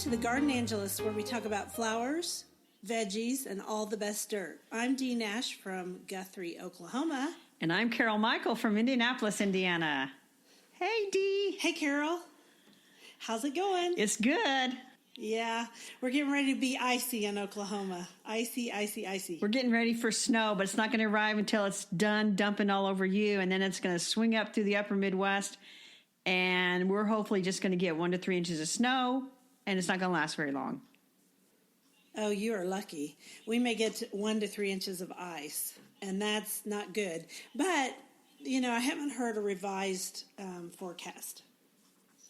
to the Gardengelists, where we talk about flowers, veggies, and all the best dirt. I'm Dee Nash from Guthrie, Oklahoma. And I'm Carol Michael from Indianapolis, Indiana. Hey, Dee. Hey, Carol. How's it going? It's good. Yeah, we're getting ready to be icy in Oklahoma. Icy, icy, icy. We're getting ready for snow, but it's not going to arrive until it's done dumping all over you, and then it's going to swing up through the upper Midwest, and we're hopefully just going to get 1 to 3 inches of snow, and it's not going to last very long. Oh, you are lucky. We may get 1 to 3 inches of ice, and that's not good. But, you know, I haven't heard a revised forecast,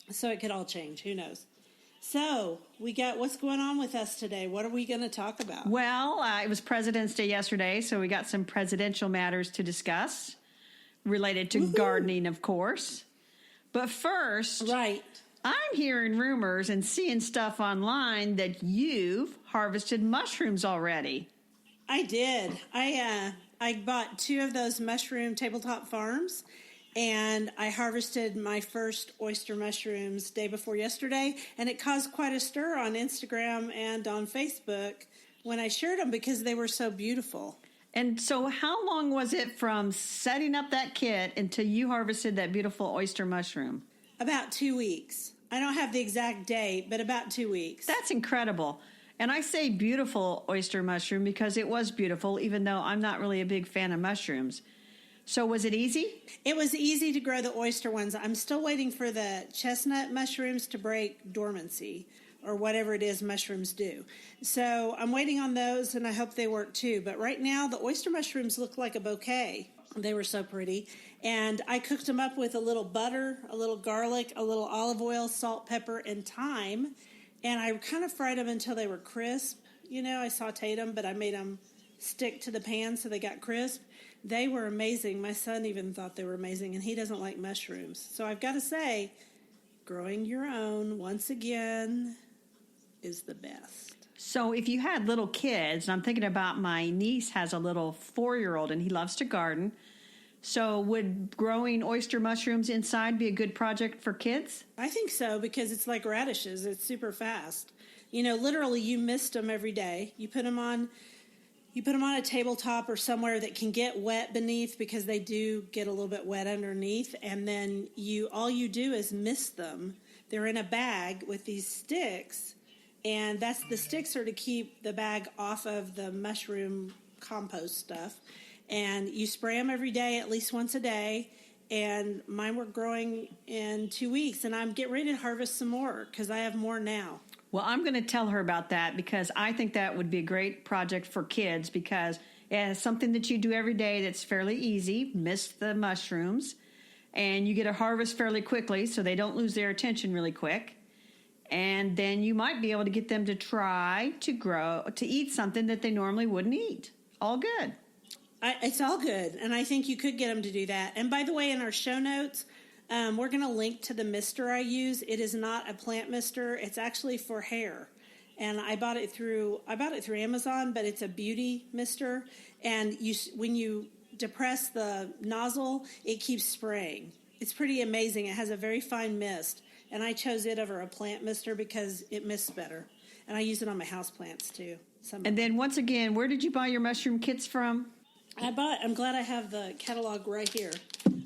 so it could all change. Who knows? So, we got what's going on with us today. What are we going to talk about? Well, it was President's Day yesterday, so we got some presidential matters to discuss related to gardening, of course. But first, right. I'm hearing rumors and seeing stuff online that you've harvested mushrooms already. I did. I bought 2 of those mushroom tabletop farms, and I harvested my first oyster mushrooms day before yesterday, and it caused quite a stir on Instagram and on Facebook when I shared them because they were so beautiful. And so how long was it from setting up that kit until you harvested that beautiful oyster mushroom? About 2 weeks. I don't have the exact date, but about 2 weeks. That's incredible. And I say beautiful oyster mushroom because it was beautiful, even though I'm not really a big fan of mushrooms. So was it easy? It was easy to grow the oyster ones. I'm still waiting for the chestnut mushrooms to break dormancy, or whatever it is mushrooms do. So I'm waiting on those, and I hope they work too. But right now, the oyster mushrooms look like a bouquet. They were so pretty. And I cooked them up with a little butter, a little garlic, a little olive oil, salt, pepper, and thyme. And I kind of fried them until they were crisp. You know, I sauteed them, but I made them stick to the pan so they got crisp. They were amazing. My son even thought they were amazing, and he doesn't like mushrooms. So I've got to say, growing your own, once again, is the best. So if you had little kids, and I'm thinking about my niece has a little 4-year-old, and he loves to garden. So would growing oyster mushrooms inside be a good project for kids? I think so, because it's like radishes. It's super fast. You know, literally you mist them every day. You put them on a tabletop or somewhere that can get wet beneath, because they do get a little bit wet underneath, and then all you do is mist them. They're in a bag with these sticks, and the sticks are to keep the bag off of the mushroom compost stuff. And you spray them every day, at least once a day. And mine were growing in 2 weeks, and I'm getting ready to harvest some more because I have more now. Well, I'm going to tell her about that, because I think that would be a great project for kids, because it's something that you do every day that's fairly easy. Mist the mushrooms, and you get a harvest fairly quickly, so they don't lose their attention really quick. And then you might be able to get them to try to eat something that they normally wouldn't eat. All good. It's all good, and I think you could get them to do that. And by the way, in our show notes, we're going to link to the mister I use. It is not a plant mister. It's actually for hair. And I bought it through Amazon, but it's a beauty mister. And when you depress the nozzle, it keeps spraying. It's pretty amazing. It has a very fine mist. And I chose it over a plant mister because it mists better. And I use it on my houseplants too. And then once again, where did you buy your mushroom kits from? I'm glad I have the catalog right here.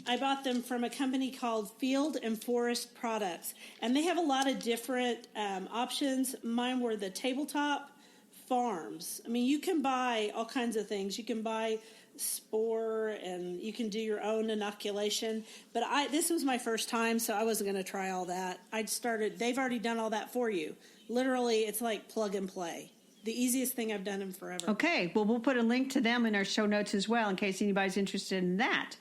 I bought them from a company called Field and Forest Products, and they have a lot of different options. Mine were the tabletop farms. I mean, you can buy all kinds of things. You can buy spore, and you can do your own inoculation. But this was my first time, so I wasn't going to try all that. They've already done all that for you. Literally, it's like plug and play. The easiest thing I've done in forever. Okay, well, we'll put a link to them in our show notes as well, in case anybody's interested in that.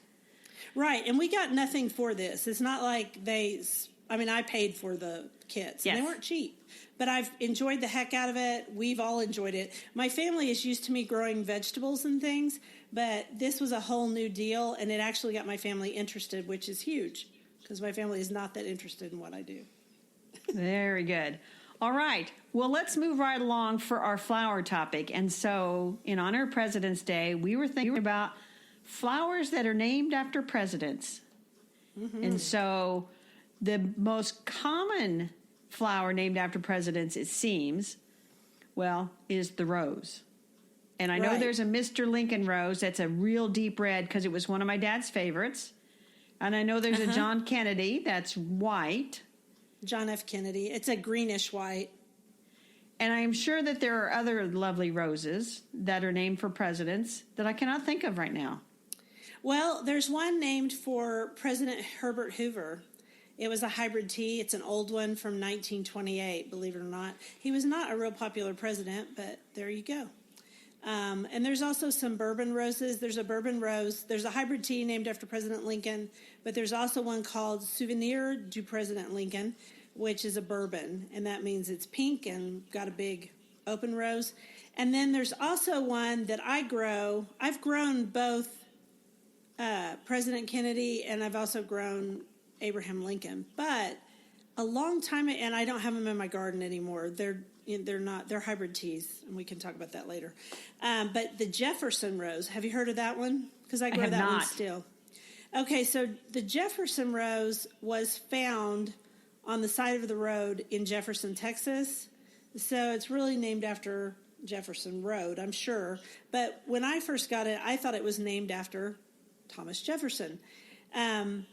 Right, and we got nothing for this. It's not like I paid for the kits. Yes. And they weren't cheap. But I've enjoyed the heck out of it. We've all enjoyed it. My family is used to me growing vegetables and things, but this was a whole new deal, and it actually got my family interested, which is huge, because my family is not that interested in what I do. Very good. All right. Well, let's move right along for our flower topic. And so, in honor of President's Day, we were thinking about flowers that are named after presidents. Mm-hmm. And so, the most common flower named after presidents, it seems, well, is the rose. And I know Right. there's a Mr. Lincoln rose that's a real deep red because it was one of my dad's favorites. And I know there's a John Kennedy that's white. John F. Kennedy. It's a greenish white. And I am sure that there are other lovely roses that are named for presidents that I cannot think of right now. Well, there's one named for President Herbert Hoover. It was a hybrid tea. It's an old one from 1928, believe it or not. He was not a real popular president, but there you go. And there's also some bourbon roses. There's a bourbon rose. There's a hybrid tea named after President Lincoln, but there's also one called Souvenir du President Lincoln, which is a bourbon, and that means it's pink and got a big open rose. And then there's also one that I grow. I've grown both President Kennedy, and I've also grown Abraham Lincoln. But a long time, and I don't have them in my garden anymore. They're hybrid teas, and we can talk about that later. But the Jefferson rose, have you heard of that one? Because I grow that one still. Okay, so the Jefferson rose was found on the side of the road in Jefferson, Texas. So it's really named after Jefferson Road, I'm sure. But when I first got it, I thought it was named after Thomas Jefferson. I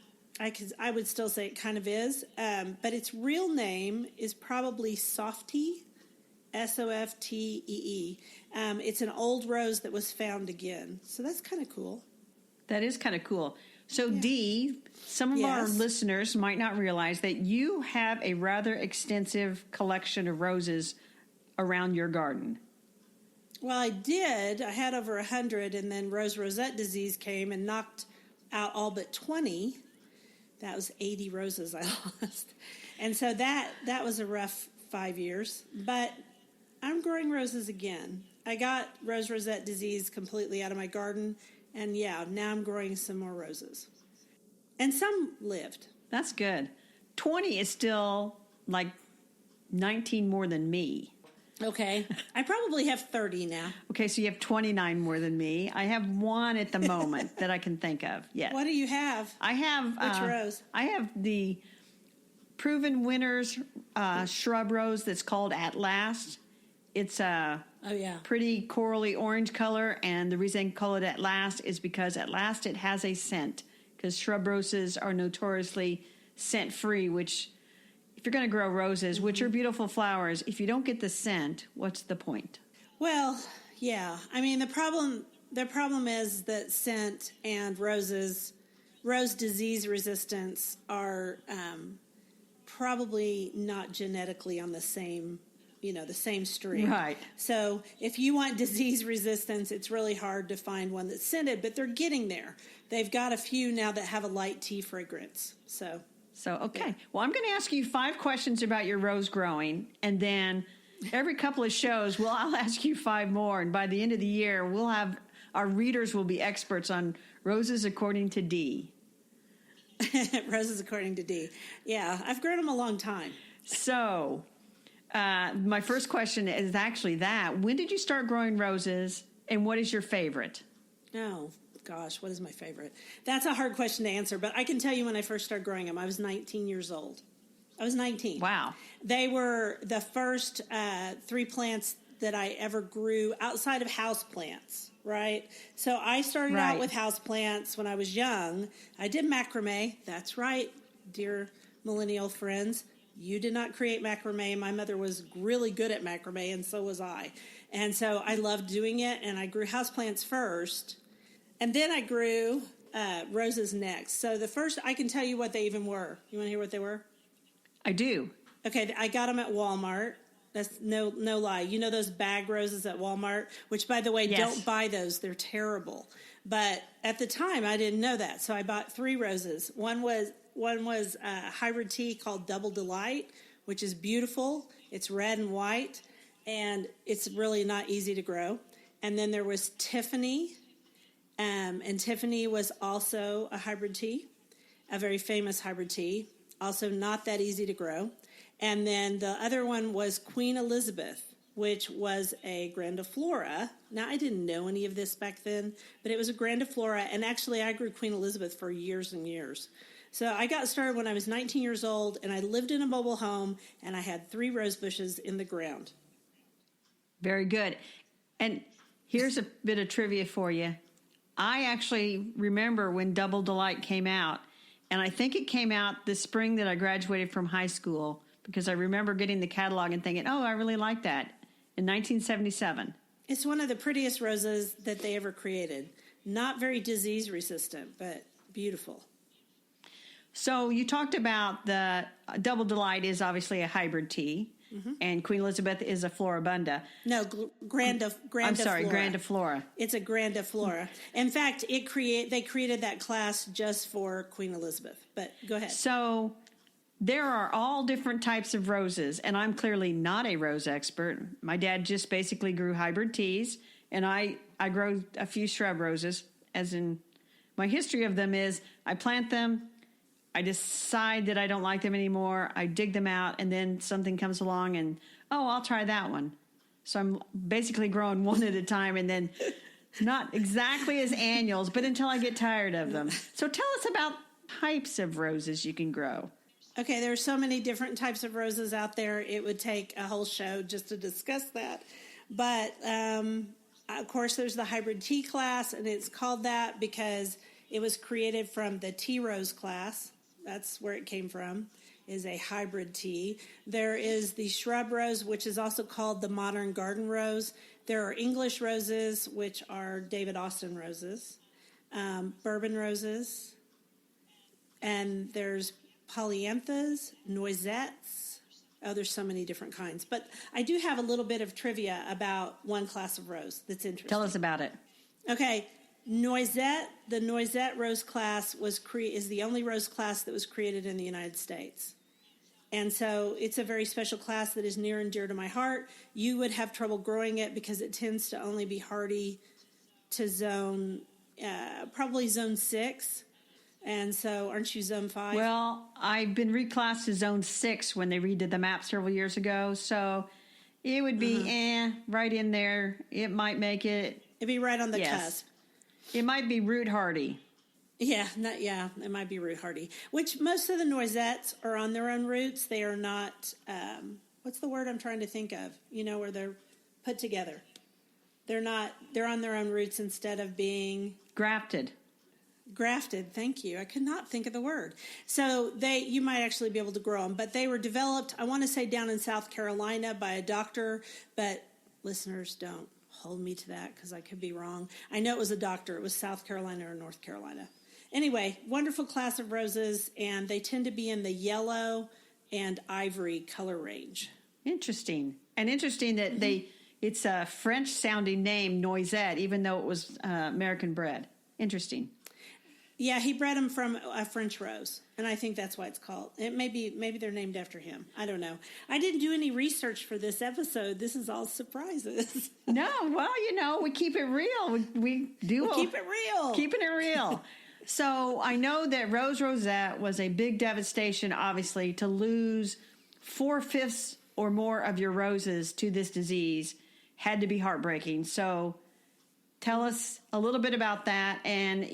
would still say it kind of is. But its real name is probably Softee, Softee. It's an old rose that was found again. So that's kind of cool. That is kind of cool. So, yeah. Dee, some of our listeners might not realize that you have a rather extensive collection of roses around your garden. Well, I did. I had over 100, and then rosette disease came and knocked out all but 20. That was 80 roses I lost. And so that was a rough 5 years. But I'm growing roses again. I got rosette disease completely out of my garden. And now I'm growing some more roses. And some lived. That's good. 20 is still like 19 more than me. Okay. I probably have 30 now. Okay, so you have 29 more than me. I have one at the moment that I can think of. Yes. What do you have? I have... Which rose? I have the Proven Winners shrub rose that's called At Last. It's a pretty corally orange color, and the reason I call it At Last is because at last it has a scent, because shrub roses are notoriously scent-free, which, if you're going to grow roses, which are beautiful flowers, if you don't get the scent, what's the point? Well, yeah. I mean, the problem is that scent and rose disease resistance are probably not genetically on the same stream. Right. So if you want disease resistance, it's really hard to find one that's scented, but they're getting there. They've got a few now that have a light tea fragrance. So okay. Yeah. Well, I'm going to ask you 5 questions about your rose growing, and then every couple of shows, I'll ask you 5 more, and by the end of the year, our readers will be experts on roses according to Dee. Roses according to Dee. Yeah, I've grown them a long time. So... my first question is actually that. When did you start growing roses, and what is your favorite? Oh, gosh, what is my favorite? That's a hard question to answer, but I can tell you when I first started growing them. I was 19 years old. I was 19. Wow. They were the first 3 plants that I ever grew outside of house plants, right? So I started out with house plants when I was young. I did macrame. That's right, dear millennial friends. You did not create macrame. My mother was really good at macrame, and so was I. And so I loved doing it, and I grew houseplants first. And then I grew roses next. So the first, I can tell you what they even were. You want to hear what they were? I do. Okay, I got them at Walmart. That's no lie. You know those bag roses at Walmart? Which, by the way, don't buy those. They're terrible. But at the time, I didn't know that. So I bought 3 roses. One was a hybrid tea called Double Delight, which is beautiful. It's red and white, and it's really not easy to grow. And then there was Tiffany, and Tiffany was also a hybrid tea, a very famous hybrid tea, also not that easy to grow. And then the other one was Queen Elizabeth, which was a grandiflora. Now, I didn't know any of this back then, but it was a grandiflora, and actually I grew Queen Elizabeth for years and years. So I got started when I was 19 years old, and I lived in a mobile home, and I had 3 rose bushes in the ground. Very good. And here's a bit of trivia for you. I actually remember when Double Delight came out, and I think it came out the spring that I graduated from high school, because I remember getting the catalog and thinking, oh, I really like that, in 1977. It's one of the prettiest roses that they ever created. Not very disease resistant, but beautiful. So you talked about the Double Delight is obviously a hybrid tea, and Queen Elizabeth is a Floribunda. No, Grandiflora. It's a Grandiflora. In fact, they created that class just for Queen Elizabeth. But go ahead. So there are all different types of roses, and I'm clearly not a rose expert. My dad just basically grew hybrid teas, and I grow a few shrub roses, as in my history of them is I plant them, I decide that I don't like them anymore, I dig them out, and then something comes along and, oh, I'll try that one. So I'm basically growing one at a time, and then not exactly as annuals, but until I get tired of them. So tell us about types of roses you can grow. Okay, there are so many different types of roses out there. It would take a whole show just to discuss that. But, of course, there's the hybrid tea class, and it's called that because it was created from the tea rose class. That's where it came from, is a hybrid tea. There is the shrub rose, which is also called the modern garden rose. There are English roses, which are David Austin roses, bourbon roses, and there's polyanthas, noisettes. Oh, there's so many different kinds. But I do have a little bit of trivia about one class of rose that's interesting. Tell us about it. Okay. The noisette rose class is the only rose class that was created in the United States. And so it's a very special class that is near and dear to my heart. You would have trouble growing it because it tends to only be hardy to probably zone 6. And so aren't you zone 5? Well, I've been reclassed to zone 6 when they redid the map several years ago. So it would be right in there. It might make it. It'd be right on the cusp. It might be root hardy. Yeah, it might be root hardy. Which most of the noisettes are on their own roots. They are not, what's the word I'm trying to think of? Where they're put together. They're on their own roots instead of being grafted. Thank you. I could not think of the word. So you might actually be able to grow them, but they were developed, I want to say down in South Carolina by a doctor, but listeners, don't hold me to that because I could be wrong. I know it was a doctor. It was South Carolina or North Carolina. Anyway, wonderful class of roses, and they tend to be in the yellow and ivory color range. Interesting. And interesting that it's a French-sounding name, noisette, even though it was American bred. Interesting. Yeah, he bred them from a French rose, and I think that's why it's called. It maybe they're named after him. I don't know. I didn't do any research for this episode. This is all surprises. No, well, we keep it real. We keep it real. Keeping it real. So I know that Rose Rosette was a big devastation, obviously, to lose 4/5 or more of your roses to this disease had to be heartbreaking. So tell us a little bit about that, and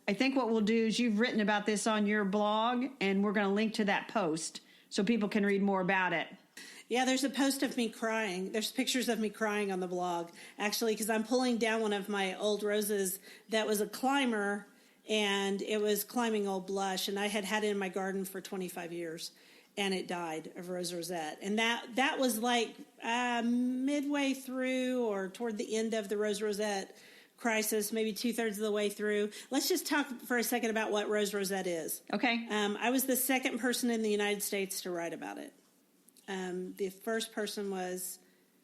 I think what we'll do is you've written about this on your blog, and we're going to link to that post so people can read more about it. Yeah, there's a post of me crying. There's pictures of me crying on the blog, actually, because I'm pulling down one of my old roses that was a climber, and it was climbing Old Blush, and I had it in my garden for 25 years, and it died of Rose Rosette. And that was like midway through or toward the end of the Rose Rosette crisis, maybe 2/3 of the way through. Let's just talk for a second about what Rose Rosette is. Okay. I was the second person in the United States to write about it. The first person was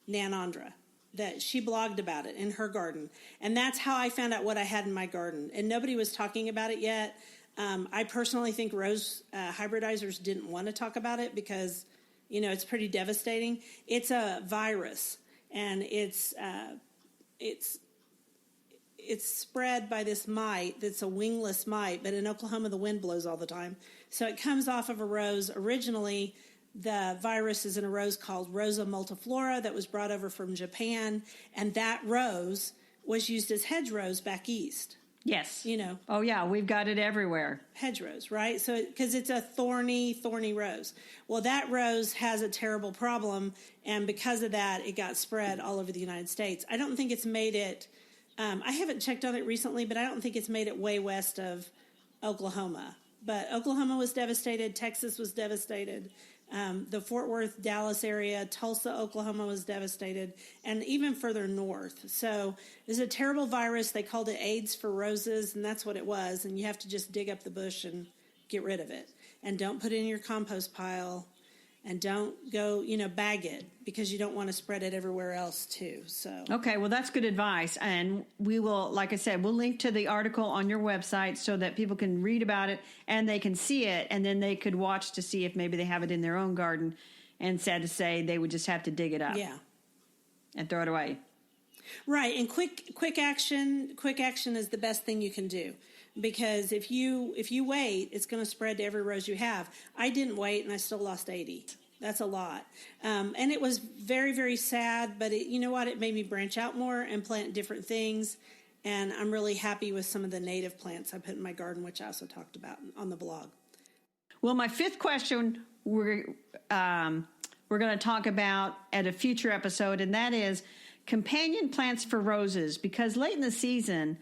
Nan Andra, that she blogged about it in her garden. And that's how I found out what I had in my garden. And nobody was talking about it yet. I personally think rose hybridizers didn't want to talk about it because, it's pretty devastating. It's a virus, and it's spread by this mite that's a wingless mite, but in Oklahoma the wind blows all the time. So it comes off of a rose. Originally, the virus is in a rose called Rosa multiflora that was brought over from Japan, and that rose was used as hedgerows back east. Yes. You know. Oh, yeah, we've got it everywhere. Hedgerows, right? So, because it's a thorny rose. Well, that rose has a terrible problem, and because of that, it got spread all over the United States. I don't think it's made it, I haven't checked on it recently, but I don't think it's made it way west of Oklahoma. But Oklahoma was devastated, Texas was devastated. The Fort Worth, Dallas area, Tulsa, Oklahoma was devastated, and even further north. So it's a terrible virus. They called it AIDS for roses, and that's what it was. And you have to just dig up the bush and get rid of it. And don't put it in your compost pile. And don't go, bag it, because you don't want to spread it everywhere else too. So okay, well, that's good advice. And we will, like I said, we'll link to the article on your website so that people can read about it and they can see it, and then they could watch to see if maybe they have it in their own garden. And sad to say, they would just have to dig it up, and throw it away. Right, and quick action is the best thing you can do. Because if you wait, it's going to spread to every rose you have. I didn't wait, and I still lost 80. That's a lot. And it was very, very sad, but you know what? It made me branch out more and plant different things. And I'm really happy with some of the native plants I put in my garden, which I also talked about on the blog. Well, my fifth question we're going to talk about at a future episode, and that is companion plants for roses. Because late in the season,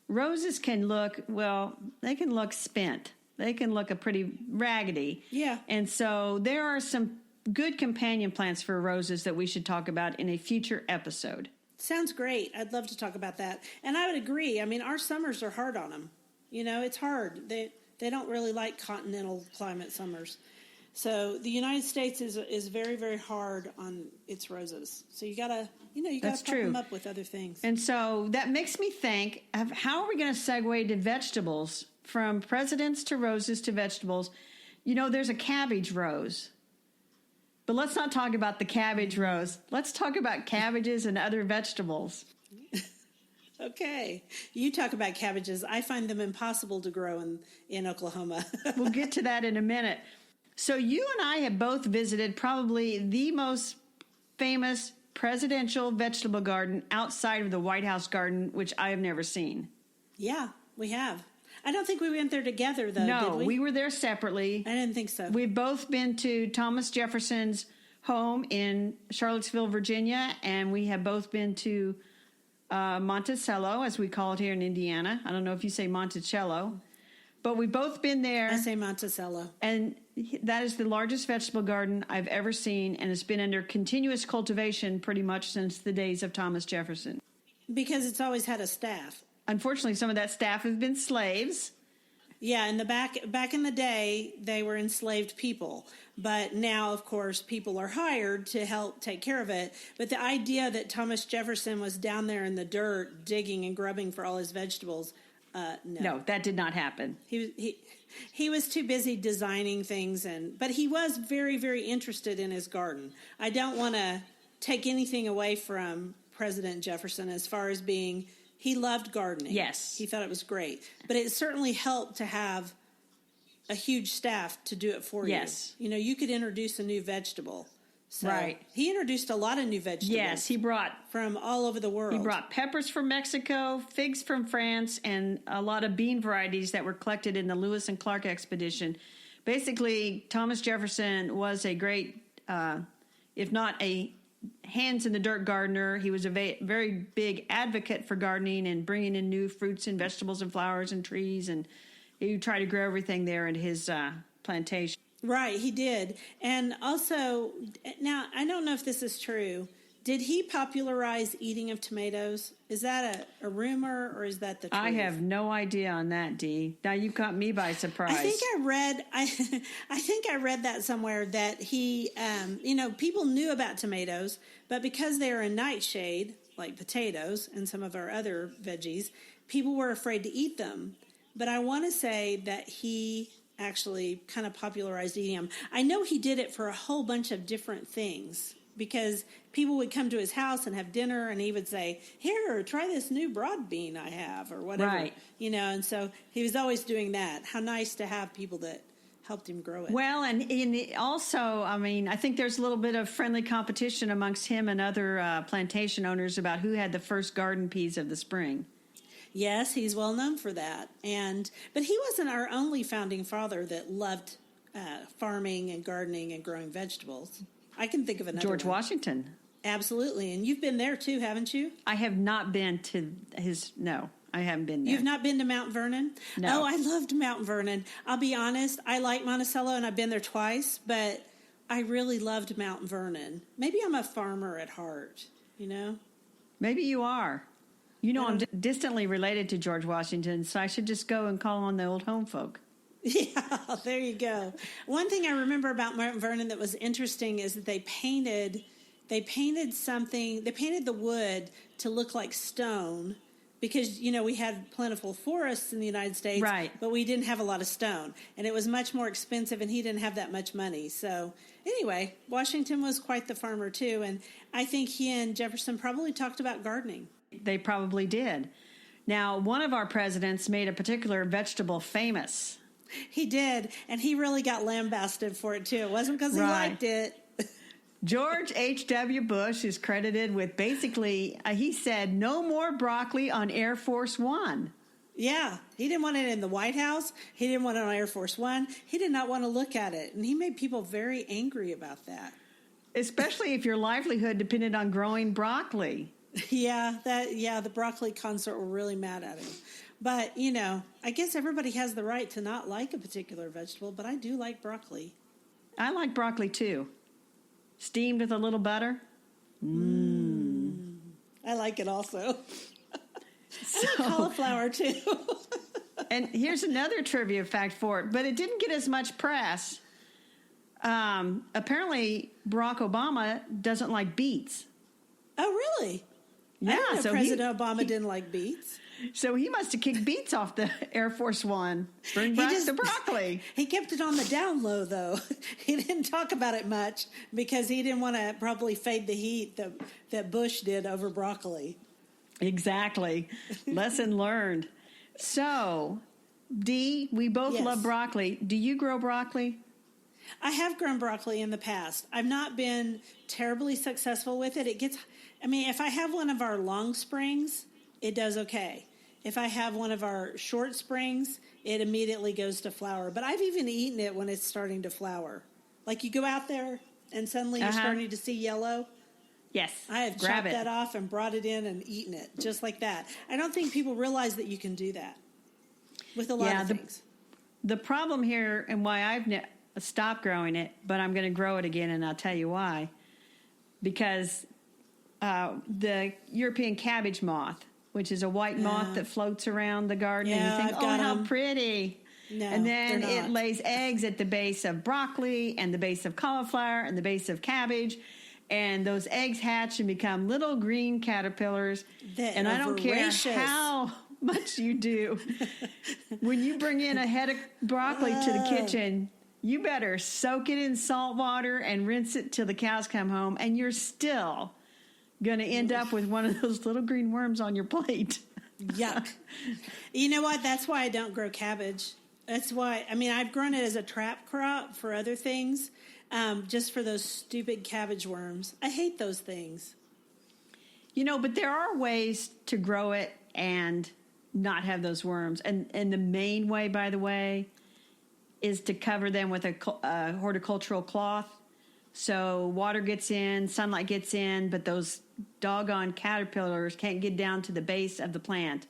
roses can look, they can look spent. They can look a pretty raggedy. Yeah. And so there are some good companion plants for roses that we should talk about in a future episode. Sounds great. I'd love to talk about that. And I would agree. I mean, our summers are hard on them. It's hard. They don't really like continental climate summers. So the United States is very, very hard on its roses. So you gotta pump them up with other things. And so that makes me think of how are we going to segue to vegetables, from presidents to roses to vegetables. There's a cabbage rose. But let's not talk about the cabbage rose. Let's talk about cabbages and other vegetables. Okay. You talk about cabbages. I find them impossible to grow in Oklahoma. We'll get to that in a minute. So you and I have both visited probably the most famous presidential vegetable garden outside of the White House garden, which I have never seen. Yeah, we have. I don't think we went there together, though, did we? No, we were there separately. I didn't think so. We've both been to Thomas Jefferson's home in Charlottesville, Virginia, and we have both been to Monticello, as we call it here in Indiana. I don't know if you say Monticello, but we've both been there. I say Monticello. And that is the largest vegetable garden I've ever seen, and it's been under continuous cultivation pretty much since the days of Thomas Jefferson. Because it's always had a staff. Unfortunately, some of that staff have been slaves. Yeah, in the back in the day, they were enslaved people. But now, of course, people are hired to help take care of it. But the idea that Thomas Jefferson was down there in the dirt digging and grubbing for all his vegetables, no, that did not happen. He was too busy designing things, but he was very, very interested in his garden. I don't want to take anything away from President Jefferson as far as being, he loved gardening. Yes. He thought it was great. But it certainly helped to have a huge staff to do it for you. Yes. You could introduce a new vegetable. So right. He introduced a lot of new vegetables. Yes, he brought from all over the world. He brought peppers from Mexico, figs from France, and a lot of bean varieties that were collected in the Lewis and Clark expedition. Basically, Thomas Jefferson was a great, if not a hands-in-the-dirt gardener. He was a very big advocate for gardening and bringing in new fruits and vegetables and flowers and trees, and he tried to grow everything there at his plantation. Right, he did. And also, now, I don't know if this is true. Did he popularize eating of tomatoes? Is that a rumor, or is that the truth? I have no idea on that, Dee. Now you caught me by surprise. I think I read that somewhere, that he, people knew about tomatoes, but because they are a nightshade, like potatoes and some of our other veggies, people were afraid to eat them. But I want to say that he actually kind of popularized eating them. I know he did it for a whole bunch of different things, because people would come to his house and have dinner, and he would say, "Here, try this new broad bean I have," or whatever. Right. And so he was always doing that. How nice to have people that helped him grow it. Well, and also, I think there's a little bit of friendly competition amongst him and other plantation owners about who had the first garden peas of the spring. Yes, he's well known for that. But he wasn't our only founding father that loved farming and gardening and growing vegetables. I can think of another George one. Washington. Absolutely. And you've been there too, haven't you? I have not been to his, no, I haven't been there. You've not been to Mount Vernon? No. Oh, I loved Mount Vernon. I'll be honest, I like Monticello and I've been there twice, but I really loved Mount Vernon. Maybe I'm a farmer at heart, you know? Maybe you are. You know, I'm distantly related to George Washington, so I should just go and call on the old home folk. Yeah, there you go. One thing I remember about Mount Vernon that was interesting is that they painted the wood to look like stone because, you know, we had plentiful forests in the United States, right, but we didn't have a lot of stone, and it was much more expensive, and he didn't have that much money. So anyway, Washington was quite the farmer too, and I think he and Jefferson probably talked about gardening. They probably did. Now, one of our presidents made a particular vegetable famous. He did, and he really got lambasted for it too. It wasn't because he liked it. George H.W. Bush is credited with basically, he said, no more broccoli on Air Force One. Yeah, he didn't want it in the White House. He didn't want it on Air Force One. He did not want to look at it, and he made people very angry about that. Especially if your livelihood depended on growing broccoli. Yeah, the broccoli consort were really mad at him. But, you know, I guess everybody has the right to not like a particular vegetable, but I do like broccoli. I like broccoli, too. Steamed with a little butter. I like it also. I like cauliflower, too. And here's another trivia fact for it, but it didn't get as much press. Apparently, Barack Obama doesn't like beets. Oh, really? Yeah, I didn't know so President Obama didn't like beets. So he must have kicked beets off the Air Force One. Bring back the broccoli. He kept it on the down low, though. He didn't talk about it much because he didn't want to probably fade the heat that Bush did over broccoli. Exactly. Lesson learned. So, Dee, we both love broccoli. Do you grow broccoli? I have grown broccoli in the past. I've not been terribly successful with it. If I have one of our long springs, it does okay. If I have one of our short springs, it immediately goes to flower. But I've even eaten it when it's starting to flower. Like you go out there and suddenly you're starting to see yellow. Yes. I have chopped that off and brought it in and eaten it just like that. I don't think people realize that you can do that with a lot of things. The problem here and why I've stopped growing it, but I'm going to grow it again, and I'll tell you why. Because the European cabbage moth, which is a white moth that floats around the garden, and you think, how pretty. No, and then it lays eggs at the base of broccoli and the base of cauliflower and the base of cabbage. And those eggs hatch and become little green caterpillars. And I don't care how much you do. When you bring in a head of broccoli to the kitchen, you better soak it in salt water and rinse it till the cows come home. And you're still going to end up with one of those little green worms on your plate. Yuck. You know what? That's why I don't grow cabbage. That's why, I've grown it as a trap crop for other things, just for those stupid cabbage worms. I hate those things. You know, but there are ways to grow it and not have those worms. And the main way, by the way, is to cover them with a horticultural cloth. So water gets in, sunlight gets in, but those doggone caterpillars can't get down to the base of the plant.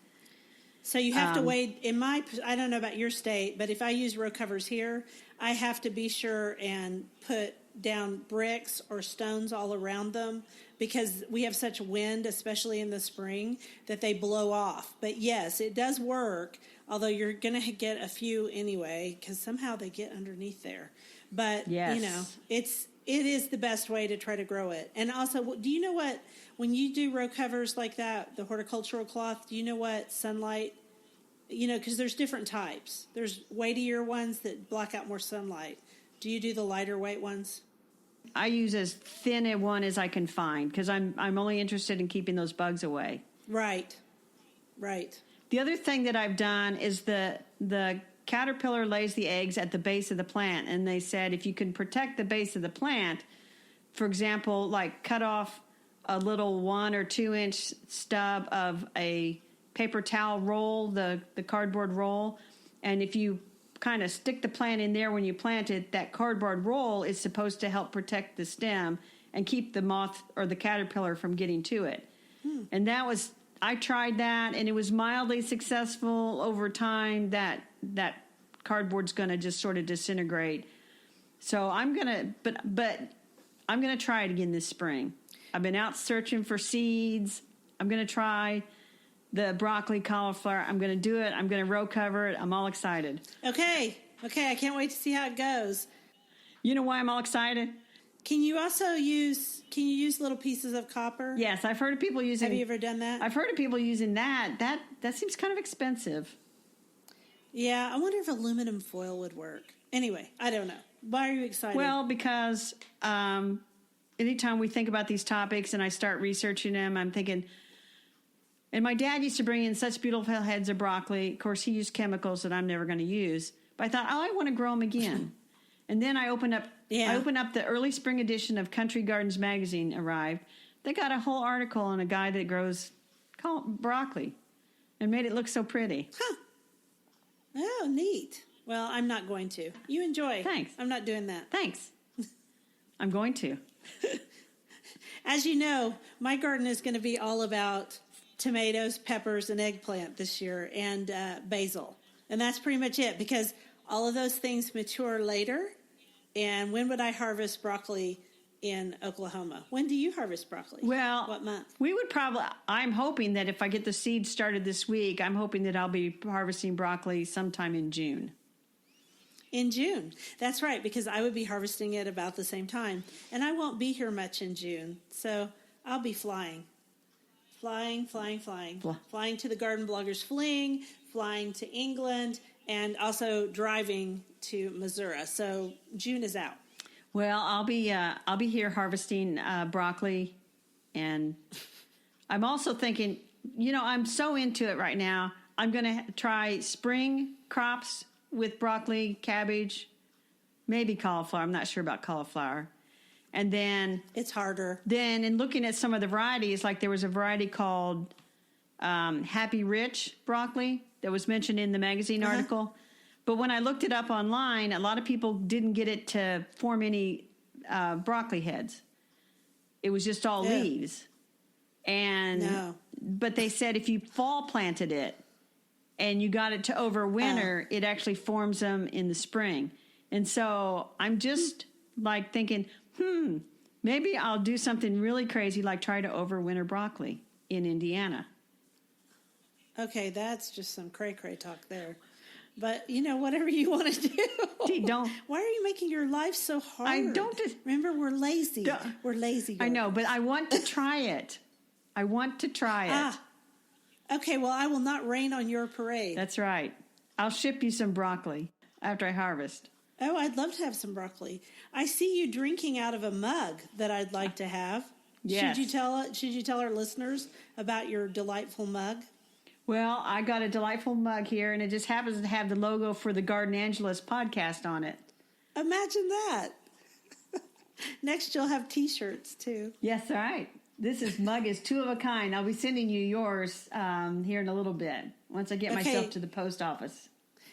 So you have to wait. I don't know about your state, but if I use row covers here, I have to be sure and put down bricks or stones all around them because we have such wind, especially in the spring, that they blow off. But yes, it does work, although you're going to get a few anyway because somehow they get underneath there. But, it is the best way to try to grow it. And also, do you know what, when you do row covers like that, the horticultural cloth, do you know what sunlight, because there's different types. There's weightier ones that block out more sunlight. Do you do the lighter weight ones? I use as thin a one as I can find because I'm only interested in keeping those bugs away. Right. The other thing that I've done is the caterpillar lays the eggs at the base of the plant, and they said if you can protect the base of the plant, for example, like cut off a little 1 or 2 inch stub of a paper towel roll, the cardboard roll. And if you kind of stick the plant in there when you plant it, that cardboard roll is supposed to help protect the stem and keep the moth or the caterpillar from getting to it. And I tried that, and it was mildly successful. Over time. That cardboard's going to just sort of disintegrate. So I'm going to, but I'm going to try it again this spring. I've been out searching for seeds. I'm going to try the broccoli, cauliflower. I'm going to do it. I'm going to row cover it. I'm all excited. Okay. I can't wait to see how it goes. You know why I'm all excited? Can you use little pieces of copper? Yes, I've heard of people using. Have you ever done that? I've heard of people using that. That seems kind of expensive. Yeah, I wonder if aluminum foil would work. Anyway, I don't know. Why are you excited? Well, because anytime we think about these topics and I start researching them, I'm thinking, and my dad used to bring in such beautiful heads of broccoli. Of course, he used chemicals that I'm never going to use. But I thought, I want to grow them again. And then I opened up the early spring edition of Country Gardens magazine arrived. They got a whole article on a guy that grows broccoli and made it look so pretty. Huh. Oh, neat. Well, I'm not going to. You enjoy. Thanks. I'm not doing that. Thanks. I'm going to. As you know, my garden is going to be all about tomatoes, peppers, and eggplant this year, and basil. And that's pretty much it, because all of those things mature later. And when would I harvest broccoli in Oklahoma? When do you harvest broccoli? Well, what month? I'm hoping that if I get the seeds started this week, I'm hoping that I'll be harvesting broccoli sometime in June. In June. That's right, because I would be harvesting it about the same time. And I won't be here much in June, so I'll be flying. Flying to the Garden Bloggers Fling, flying to England, and also driving to Missouri. So June is out. Well, I'll be here harvesting broccoli, and I'm also thinking, I'm so into it right now. I'm going to try spring crops with broccoli, cabbage, maybe cauliflower. I'm not sure about cauliflower. And then it's harder. Then in looking at some of the varieties, like there was a variety called Happy Rich broccoli that was mentioned in the magazine article. But when I looked it up online, a lot of people didn't get it to form any broccoli heads. It was just all leaves. But they said if you fall planted it and you got it to overwinter, it actually forms them in the spring. And so I'm just like thinking, maybe I'll do something really crazy, like try to overwinter broccoli in Indiana. Okay, that's just some cray-cray talk there. But, whatever you want to do. Don't. Why are you making your life so hard? I don't. Remember, we're lazy. We're lazy. I know, but I want to try it. Okay, well, I will not rain on your parade. That's right. I'll ship you some broccoli after I harvest. Oh, I'd love to have some broccoli. I see you drinking out of a mug that I'd like to have. Yes. Should you tell our listeners about your delightful mug? Well, I got a delightful mug here, and it just happens to have the logo for the Gardengelists podcast on it. Imagine that. Next, you'll have T-shirts, too. Yes, all right. This mug is two of a kind. I'll be sending you yours here in a little bit, once I get myself to the post office.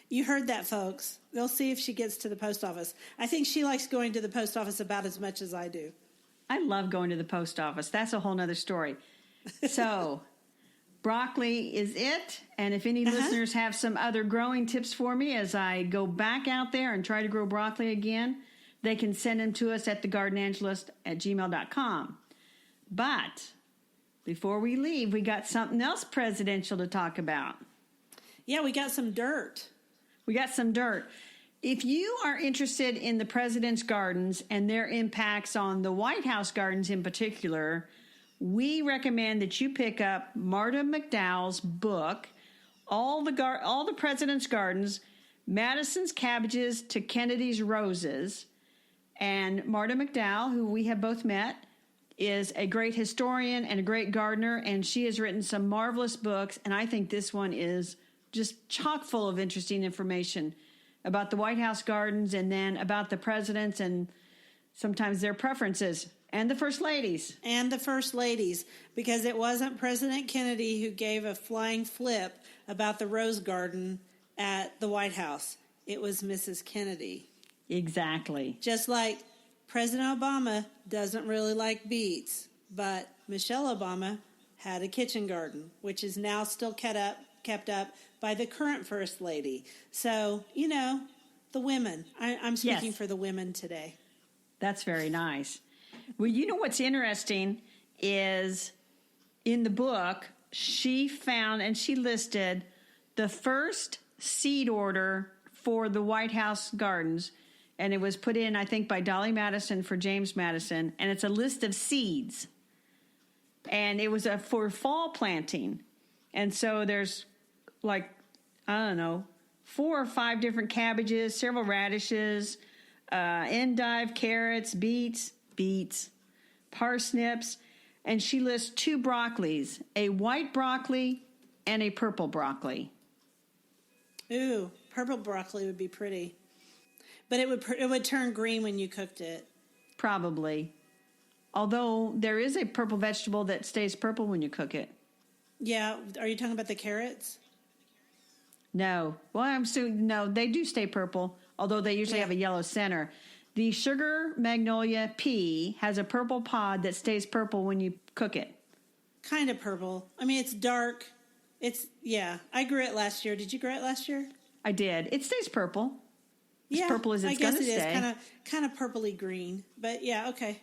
You heard that, folks. We'll see if she gets to the post office. I think she likes going to the post office about as much as I do. I love going to the post office. That's a whole nother story. So... broccoli is it, and if any listeners have some other growing tips for me as I go back out there and try to grow broccoli again, they can send them to us at thegardenangelist@gmail.com. But before we leave, we got something else presidential to talk about. Yeah, we got some dirt. If you are interested in the president's gardens and their impacts on the White House gardens in particular, we recommend that you pick up Marta McDowell's book, All the President's Gardens, Madison's Cabbages to Kennedy's Roses. And Marta McDowell, who we have both met, is a great historian and a great gardener, and she has written some marvelous books, and I think this one is just chock full of interesting information about the White House gardens and then about the presidents and sometimes their preferences And the first ladies. And the first ladies, because it wasn't President Kennedy who gave a flying flip about the Rose Garden at the White House. It was Mrs. Kennedy. Exactly. Just like President Obama doesn't really like beets, but Michelle Obama had a kitchen garden, which is now still kept up by the current First Lady. So, the women. I'm speaking for the women today. That's very nice. Well, what's interesting is in the book, she found and she listed the first seed order for the White House gardens. And it was put in, I think, by Dolly Madison for James Madison. And it's a list of seeds. And it was for fall planting. And so there's 4 or 5 different cabbages, several radishes, endive, carrots, beets, parsnips, and she lists 2 broccolis, a white broccoli and a purple broccoli. Ooh, purple broccoli would be pretty. But it would turn green when you cooked it. Probably. Although there is a purple vegetable that stays purple when you cook it. Yeah, are you talking about the carrots? No. Well, no, they do stay purple, although they usually have a yellow center. The sugar magnolia pea has a purple pod that stays purple when you cook it. Kind of purple. I mean, it's dark. I grew it last year. Did you grow it last year? I did. It stays purple. As purple as it's going to stay. I guess it is kind of purpley green. But yeah, okay.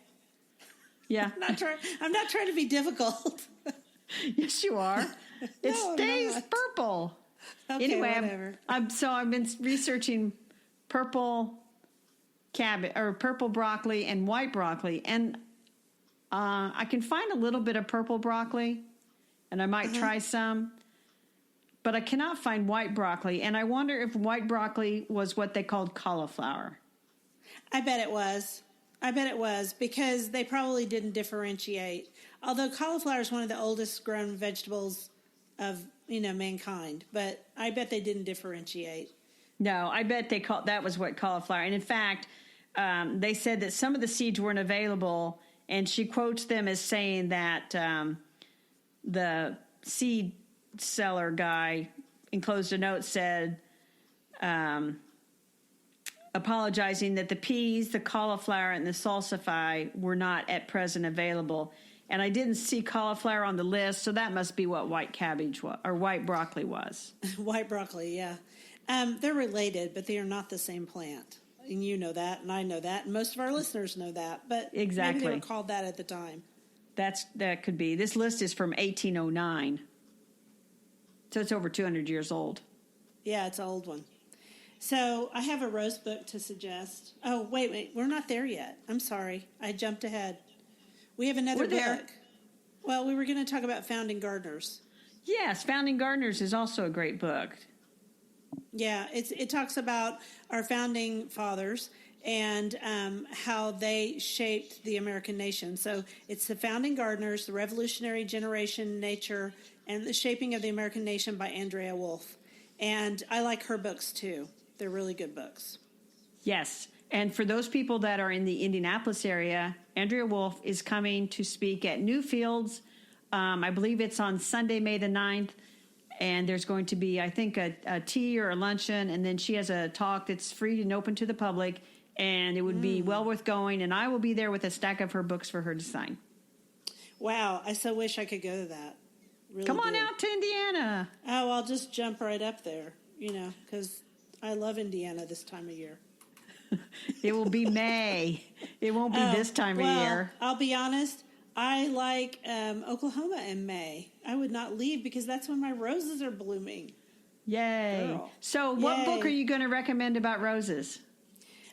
Yeah. I'm not trying to be difficult. Yes, you are. It stays purple. Okay, anyway, whatever. I've been researching purple cabbage or purple broccoli and white broccoli, and I can find a little bit of purple broccoli, and I might try some, but I cannot find white broccoli, and I wonder if white broccoli was what they called cauliflower. I bet it was. Because they probably didn't differentiate. Although cauliflower is one of the oldest grown vegetables of mankind, but I bet they didn't differentiate. No, I bet that was what cauliflower. And in fact, they said that some of the seeds weren't available, and she quotes them as saying that the seed seller guy enclosed a note said, apologizing that the peas, the cauliflower, and the salsify were not at present available. And I didn't see cauliflower on the list, so that must be what white cabbage was, or white broccoli was. White broccoli, yeah. They're related, but they are not the same plant. And you know that, and I know that, and most of our listeners know that. But exactly. Maybe they were called that at the time. That could be. This list is from 1809. So it's over 200 years old. Yeah, it's an old one. So I have a rose book to suggest. Oh, wait, we're not there yet. I'm sorry. I jumped ahead. We have another book. Well, we were going to talk about Founding Gardeners. Yes, Founding Gardeners is also a great book. Yeah, it talks about our founding fathers and how they shaped the American nation. So it's the Founding Gardeners, the Revolutionary Generation, Nature, and the Shaping of the American Nation by Andrea Wolf. And I like her books, too. They're really good books. Yes. And for those people that are in the Indianapolis area, Andrea Wolf is coming to speak at Newfields. I believe it's on Sunday, May the 9th. And there's going to be, I think, a tea or a luncheon. And then she has a talk that's free and open to the public. And it would be well worth going. And I will be there with a stack of her books for her to sign. Wow. I so wish I could go to that. Really Come on out to Indiana. Oh, I'll just jump right up there, because I love Indiana this time of year. It will be May. It won't be this time of year. I'll be honest. I like Oklahoma in May. I would not leave because that's when my roses are blooming. Yay. Girl. So what book are you going to recommend about roses?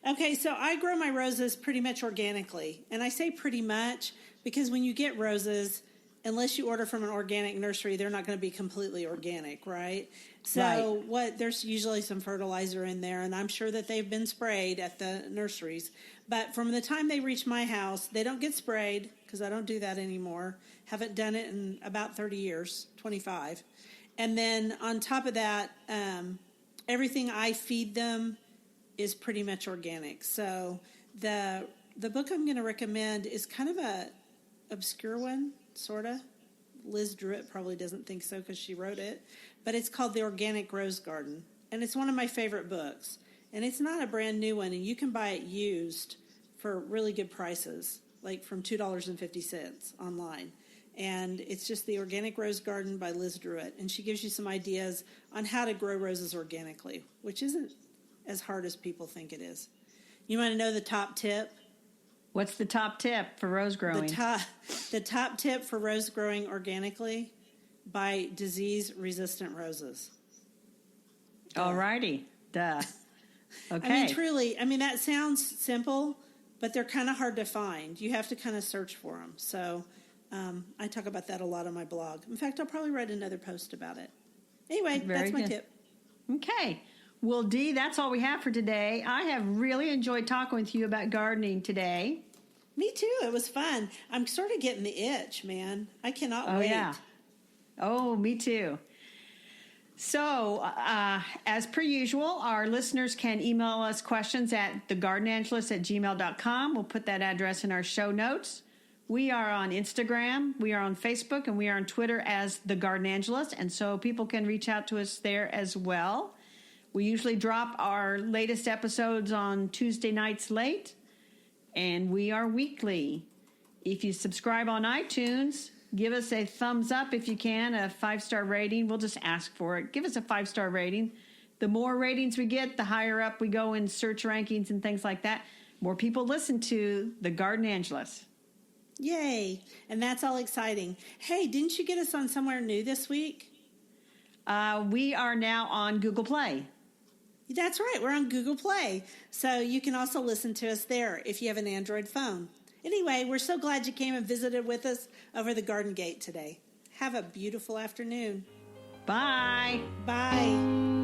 Okay, so I grow my roses pretty much organically. And I say pretty much because when you get roses, unless you order from an organic nursery, they're not going to be completely organic, right? So there's usually some fertilizer in there, and I'm sure that they've been sprayed at the nurseries. But from the time they reach my house, they don't get sprayed because I don't do that anymore. Haven't done it in about 30 years, 25. And then on top of that, everything I feed them is pretty much organic. So the the book I'm going to recommend is kind of a obscure one, sort of. Liz Druitt probably doesn't think so because she wrote it. But it's called The Organic Rose Garden. And it's one of my favorite books. And it's not a brand new one. And you can buy it used for really good prices, like from $2.50 online. And it's just The Organic Rose Garden by Liz Druitt. And she gives you some ideas on how to grow roses organically, which isn't as hard as people think it is. You want to know the top tip? What's the top tip for rose growing? The top tip for rose growing organically: buy disease-resistant roses. All righty. Duh. Okay. I mean, truly, that sounds simple, but they're kind of hard to find. You have to kind of search for them. So I talk about that a lot on my blog. In fact, I'll probably write another post about it. Anyway, that's my tip. Okay. Well, Dee, that's all we have for today. I have really enjoyed talking with you about gardening today. Me too. It was fun. I'm sort of getting the itch, man. I cannot wait. Yeah. Oh, me too. So, as per usual, our listeners can email us questions at thegardengelists@gmail.com. We'll put that address in our show notes. We are on Instagram, we are on Facebook, and we are on Twitter as The Gardengelists, and so people can reach out to us there as well. We usually drop our latest episodes on Tuesday nights late, and we are weekly. If you subscribe on iTunes, give us a thumbs up if you can, a 5-star rating. We'll just ask for it. Give us a 5-star rating. The more ratings we get, the higher up we go in search rankings and things like that. More people listen to The Gardengelists. Yay. And that's all exciting. Hey, didn't you get us on somewhere new this week? We are now on Google Play. That's right. We're on Google Play. So you can also listen to us there if you have an Android phone. Anyway, we're so glad you came and visited with us over the Garden Gate today. Have a beautiful afternoon. Bye. Bye.